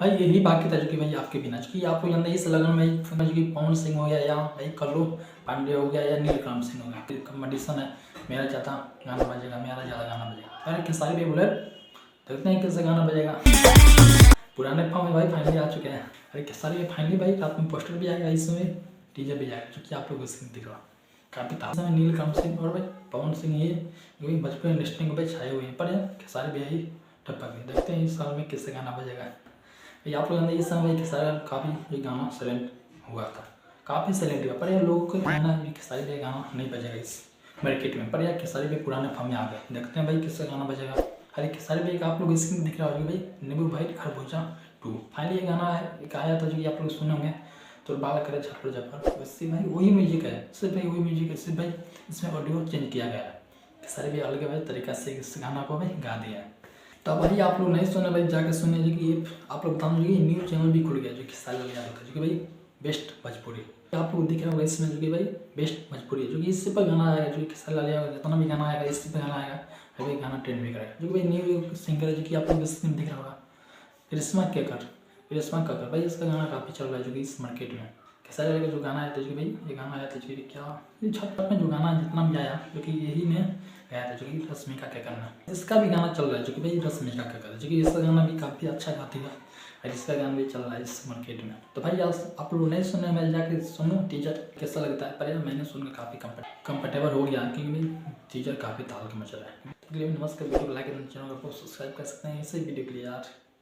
भाई यही बाकी था जो कि भाई आपके बिना जो कि आपको जानते इस लगन में जो कि पवन सिंह हो गया या भाई कल्लू पांडे हो गया या नीलकंठ सिंह हो गया, कंपटीशन है। मेरा ज़्यादा गाना बजेगा, मेरा ज़्यादा गाना बजेगा। अरे खेसारी भी बोले देखते हैं कैसे गाना बजेगा। पुराने फॉर्म में भाई फाइनली आ चुके हैं। अरे खेसारी में फाइनली भाई रात में पोस्टर भी आएगा, इस समय टीजर भी आएगा जो कि आप लोगों को स्क्रीन दिख रहा काफ़ी था। समय नीलकंठ सिंह और भाई पवन सिंह ये बचपन इंडस्ट्री में भाई छाए हुए हैं, पर यार खेसारी भी आई टप्पा भी। देखते हैं इस साल में किससे गाना बजेगा। भाई आप लोग जानते इस समय खेसारी काफ़ी ये गाना साइलेंट हुआ था, काफ़ी साइलेंट हुआ, पर यार लोगों को कहना है खेसारी भी गाना नहीं बजेगा इस मार्केट में। पर यार खेसारी भी पुराने फॉर्म में आ गए, देखते हैं भाई किससे गाना बजेगा। अरे खेसारी भी एक आप लोग स्क्रीन दिख रहा होगा भाई नींबू भाई खरबूजा 2 फाइनली ये गाना है, एक आया था जो कि आप लोग सुने होंगे। तो बाल करे झपर झपर वैसे भाई वही म्यूजिक है, सिर्फ भाई वही म्यूजिक है, सिर्फ भाई इसमें ऑडियो चेंज किया गया है। खेसारी भी अलग भाई तरीका से इस गाना को भाई गा दिया है। तो भाई आप लोग नहीं सुने भाई जाके सुने जो कि आप लोग बता मुझे न्यू चैनल भी खुल गया जो कि खेसारी लाल यादव का जो कि भाई बेस्ट भोजपुरी। आप लोग दिख रहा होगा इसमें जो कि भाई बेस्ट भोजपुरी है, जो कि इससे पर गाना आएगा जो कि खेसारी लाल यादव जितना भी गाना आएगा इससे पर गाना आएगा भाई गाना ट्रेंड भी करेगा। जो कि भाई न्यू सिंगर है जो कि आप लोग स्क्रीन दिख रहा होगा करिश्मा कक्कर भाई इसका गाना काफ़ी चल रहा है जो कि इस मार्केट में। खेसारी लाल का जो गाना आया था जो कि भाई ये गाना आया था जो कि क्या ये छत में जो गाना जितना भी आया जो कि यही ने गाया था जो कि रश्मिका क्या करना, इसका भी गाना चल रहा है जो कि भाई रश्मिका क्या करना, जो कि इसका गाना भी काफ़ी अच्छा गाती है और इसका गाना भी चल रहा है इस मार्केट में। तो भाई आप लोग नहीं सुने मैं जाके सुनो टीजर कैसा लगता है, पर यार मैंने सुनकर काफ़ी कंफर्टेबल हो गया क्योंकि भाई टीजर काफ़ी ताल का मचा रहा है। नमस्कार, वीडियो को लाइक एंड चैनल को सब्सक्राइब कर सकते हैं इसी वीडियो के लिए यार।